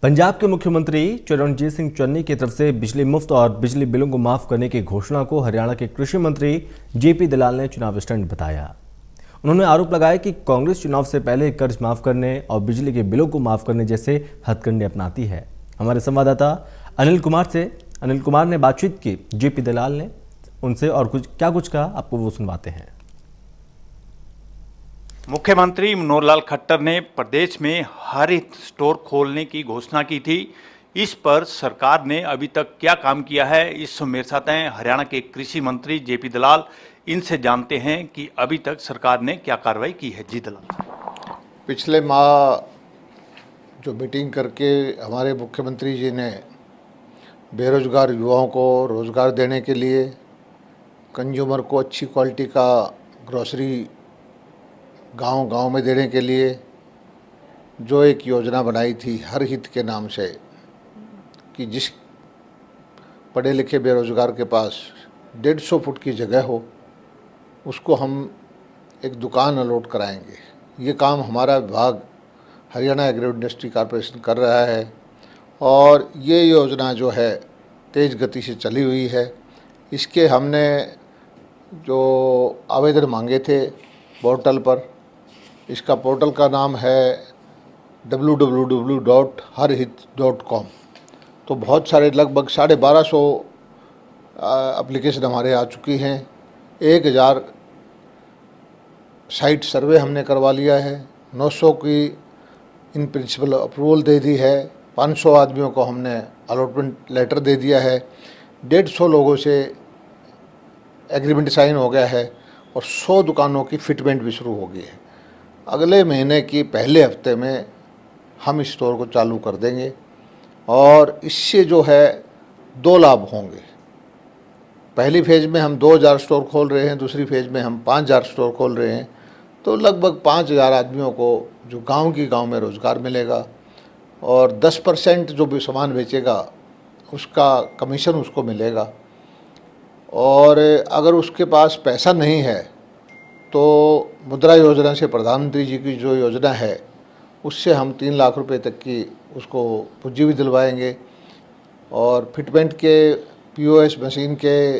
पंजाब के मुख्यमंत्री चरणजीत सिंह चन्नी की तरफ से बिजली मुफ्त और बिजली बिलों को माफ करने की घोषणा को हरियाणा के कृषि मंत्री जेपी दलाल ने चुनाव स्टंट बताया। उन्होंने आरोप लगाया कि कांग्रेस चुनाव से पहले कर्ज माफ करने और बिजली के बिलों को माफ करने जैसे हथकंडे अपनाती है। हमारे संवाददाता अनिल कुमार ने बातचीत की जेपी दलाल ने उनसे और कुछ कहा, आपको वो सुनवाते हैं। मुख्यमंत्री मनोहर लाल खट्टर ने प्रदेश में हरित स्टोर खोलने की घोषणा की थी। इस पर सरकार ने अभी तक क्या काम किया है, इस मेरे साथ हैं हरियाणा के कृषि मंत्री जेपी दलाल। इनसे जानते हैं कि अभी तक सरकार ने क्या कार्रवाई की है। जी दलाल, पिछले माह जो मीटिंग करके हमारे मुख्यमंत्री जी ने बेरोजगार युवाओं को रोजगार देने के लिए, कंज्यूमर को अच्छी क्वालिटी का ग्रोसरी गांव-गांव में देने के लिए जो एक योजना बनाई थी हर हित के नाम से, कि जिस पढ़े लिखे बेरोजगार के पास 150 फुट की जगह हो उसको हम एक दुकान अलॉट कराएंगे। ये काम हमारा विभाग हरियाणा एग्रो इंडस्ट्री कॉरपोरेशन कर रहा है और ये योजना जो है तेज़ गति से चली हुई है। इसके हमने जो आवेदन मांगे थे पोर्टल पर, इसका पोर्टल का नाम है www.harhit.com। तो बहुत सारे लगभग 1250 एप्लीकेशन हमारे आ चुकी हैं। 1000 साइट सर्वे हमने करवा लिया है। 900 की इन प्रिंसिपल अप्रूवल दे दी है। 500 आदमियों को हमने अलॉटमेंट लेटर दे दिया है। 150 लोगों से एग्रीमेंट साइन हो गया है और 100 दुकानों की फिटमेंट भी शुरू हो गई है। अगले महीने की पहले हफ्ते में हम इस स्टोर को चालू कर देंगे और इससे जो है 2 लाभ होंगे। पहली फेज़ में हम 2000 स्टोर खोल रहे हैं, दूसरी फेज़ में हम 5000 स्टोर खोल रहे हैं। तो लगभग 5000 आदमियों को जो गांव में रोज़गार मिलेगा और 10% जो भी सामान बेचेगा उसका कमीशन उसको मिलेगा। और अगर उसके पास पैसा नहीं है तो मुद्रा योजना से, प्रधानमंत्री जी की जो योजना है उससे हम 3 लाख रुपए तक की उसको पूंजी भी दिलवाएंगे और फिटमेंट के, पीओएस मशीन के,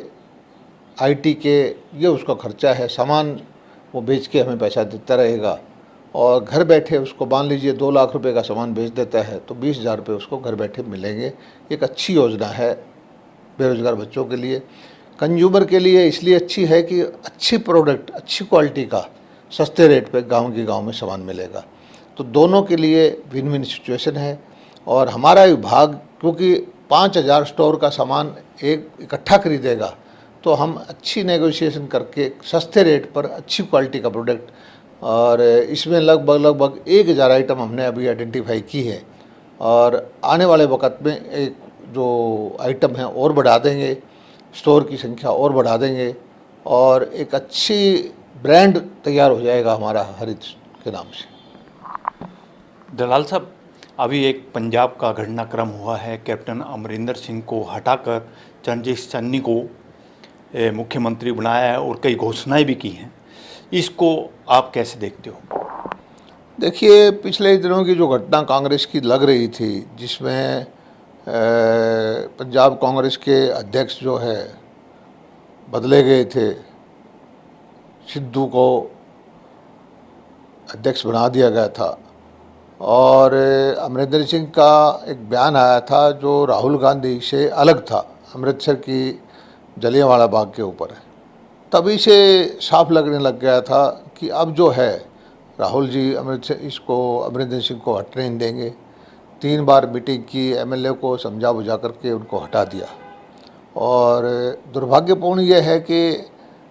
आईटी के, ये उसका खर्चा है। सामान वो बेच के हमें पैसा देता रहेगा और घर बैठे उसको, मान लीजिए 2 लाख रुपए का सामान बेच देता है तो 20,000 रुपये उसको घर बैठे मिलेंगे। एक अच्छी योजना है बेरोजगार बच्चों के लिए। कंज्यूमर के लिए इसलिए अच्छी है कि अच्छी प्रोडक्ट, अच्छी क्वालिटी का सस्ते रेट पे गांव में सामान मिलेगा। तो दोनों के लिए विन विन सिचुएशन है। और हमारा विभाग क्योंकि 5000 स्टोर का सामान एक इकट्ठा खरीदेगा तो हम अच्छी नेगोशिएशन करके सस्ते रेट पर अच्छी क्वालिटी का प्रोडक्ट, और इसमें लगभग 1000 आइटम हमने अभी आइडेंटिफाई की है और आने वाले वक्त में एक जो आइटम है और बढ़ा देंगे, स्टोर की संख्या और बढ़ा देंगे और एक अच्छी ब्रांड तैयार हो जाएगा हमारा हरित के नाम से। दलाल साहब, अभी एक पंजाब का घटनाक्रम हुआ है। कैप्टन अमरिंदर सिंह को हटाकर चरणजीत चन्नी को मुख्यमंत्री बनाया है और कई घोषणाएं भी की हैं। इसको आप कैसे देखते हो? देखिए, पिछले दिनों की जो घटना कांग्रेस की लग रही थी, जिसमें पंजाब कांग्रेस के अध्यक्ष जो है बदले गए थे, सिद्धू को अध्यक्ष बना दिया गया था और अमरिंदर सिंह का एक बयान आया था जो राहुल गांधी से अलग था, अमृतसर की जलियांवाला बाग के ऊपर है। तभी से साफ लगने लग गया था कि अब जो है राहुल जी अमरिंदर सिंह को हटने नहीं देंगे। 3 बार मीटिंग की, एमएलए को समझा बुझा करके उनको हटा दिया। और दुर्भाग्यपूर्ण ये है कि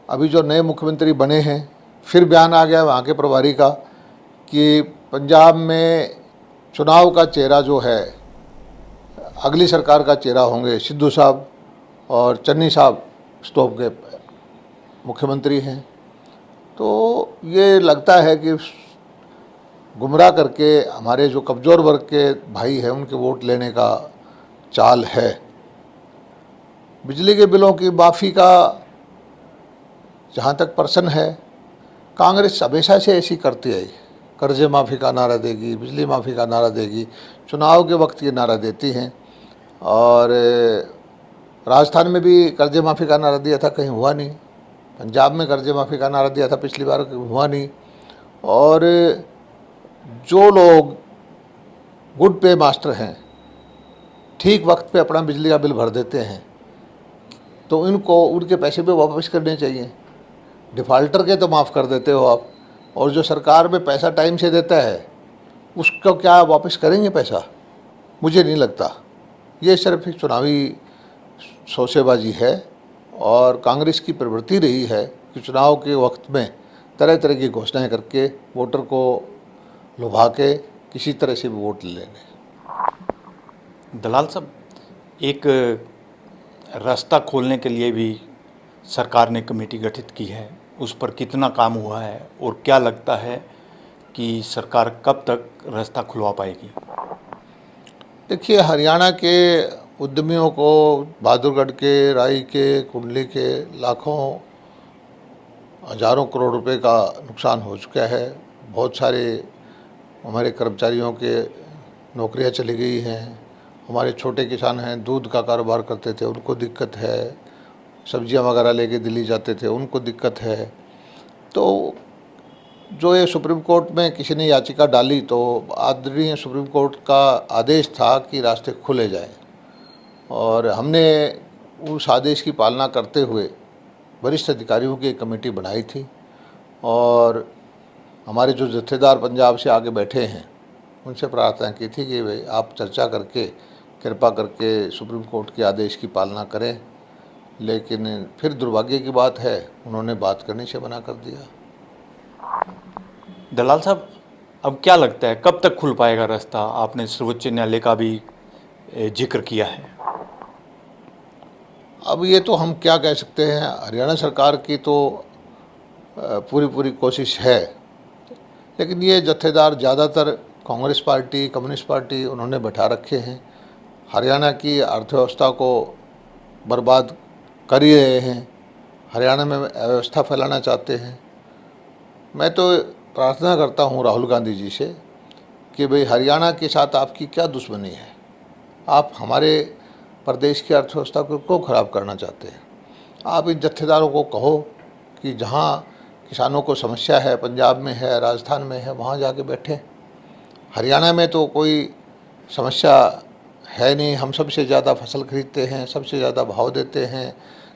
अभी जो नए मुख्यमंत्री बने हैं, फिर बयान आ गया वहाँ के प्रभारी का कि पंजाब में चुनाव का चेहरा जो है, अगली सरकार का चेहरा होंगे सिद्धू साहब और चन्नी साहब स्टॉप के मुख्यमंत्री हैं। तो ये लगता है कि गुमराह करके हमारे जो कमज़ोर वर्ग के भाई हैं उनके वोट लेने का चाल है। बिजली के बिलों की माफ़ी का जहाँ तक प्रश्न है, कांग्रेस हमेशा से ऐसी करती आई। कर्जे माफ़ी का नारा देगी, बिजली माफ़ी का नारा देगी, चुनाव के वक्त ये नारा देती हैं। और राजस्थान में भी कर्जे माफ़ी का नारा दिया था, कहीं हुआ नहीं। पंजाब में कर्जे माफ़ी का नारा दिया था पिछली बार, कहीं हुआ नहीं। और जो लोग गुड पे मास्टर हैं, ठीक वक्त पे अपना बिजली का बिल भर देते हैं, तो इनको उनके पैसे भी वापस करने चाहिए। डिफ़ाल्टर के तो माफ़ कर देते हो आप, और जो सरकार में पैसा टाइम से देता है उसको क्या वापस करेंगे पैसा? मुझे नहीं लगता। ये सिर्फ एक चुनावी शोसेबाजी है, और कांग्रेस की प्रवृत्ति रही है कि चुनाव के वक्त में तरह तरह की घोषणाएं करके वोटर को लुभा के किसी तरह से भी वोट ले लेने। दलाल साहब, एक रास्ता खोलने के लिए भी सरकार ने कमेटी गठित की है, उस पर कितना काम हुआ है और क्या लगता है कि सरकार कब तक रास्ता खुलवा पाएगी? देखिए, हरियाणा के उद्यमियों को बहादुरगढ़ के, राई के, कुंडली के लाखों हजारों करोड़ रुपए का नुकसान हो चुका है। बहुत सारे हमारे कर्मचारियों के नौकरियां चली गई हैं। हमारे छोटे किसान हैं, दूध का कारोबार करते थे, उनको दिक्कत है। सब्जियां वगैरह लेके दिल्ली जाते थे, उनको दिक्कत है। तो जो ये सुप्रीम कोर्ट में किसी ने याचिका डाली, तो आदरणीय सुप्रीम कोर्ट का आदेश था कि रास्ते खुले जाएं, और हमने उस आदेश की पालना करते हुए वरिष्ठ अधिकारियों की एक कमेटी बनाई थी। और हमारे जो जत्थेदार पंजाब से आगे बैठे हैं, उनसे प्रार्थना की थी कि भाई आप चर्चा करके कृपा करके सुप्रीम कोर्ट के आदेश की पालना करें। लेकिन फिर दुर्भाग्य की बात है, उन्होंने बात करने से मना कर दिया। दलाल साहब, अब क्या लगता है कब तक खुल पाएगा रास्ता? आपने सर्वोच्च न्यायालय का भी जिक्र किया है। अब ये तो हम क्या कह सकते हैं, हरियाणा सरकार की तो पूरी कोशिश है, लेकिन ये जत्थेदार ज़्यादातर कांग्रेस पार्टी, कम्युनिस्ट पार्टी उन्होंने बैठा रखे हैं। हरियाणा की अर्थव्यवस्था को बर्बाद कर ही रहे हैं, हरियाणा में अव्यवस्था फैलाना चाहते हैं। मैं तो प्रार्थना करता हूं राहुल गांधी जी से कि भाई हरियाणा के साथ आपकी क्या दुश्मनी है? आप हमारे प्रदेश की अर्थव्यवस्था को क्यों ख़राब करना चाहते हैं? आप इन जत्थेदारों को कहो कि जहां किसानों को समस्या है, पंजाब में है, राजस्थान में है, वहां जाके बैठे। हरियाणा में तो कोई समस्या है नहीं। हम सबसे ज़्यादा फसल खरीदते हैं, सबसे ज़्यादा भाव देते हैं,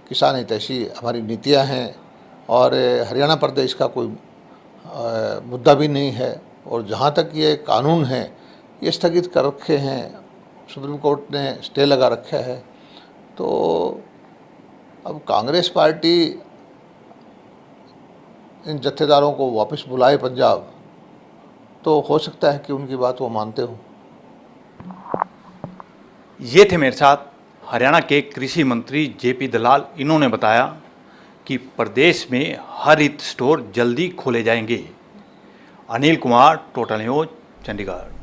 किसान हितैषी हमारी नीतियां हैं, और हरियाणा प्रदेश का कोई मुद्दा भी नहीं है। और जहाँ तक ये कानून है, ये स्थगित कर रखे हैं, सुप्रीम कोर्ट ने स्टे लगा रखा है। तो अब कांग्रेस पार्टी इन जत्थेदारों को वापस बुलाए पंजाब, तो हो सकता है कि उनकी बात वो मानते हो। ये थे मेरे साथ हरियाणा के कृषि मंत्री जेपी दलाल। इन्होंने बताया कि प्रदेश में हरित स्टोर जल्दी खोले जाएंगे। Anil Kumar, total news, Chandigarh.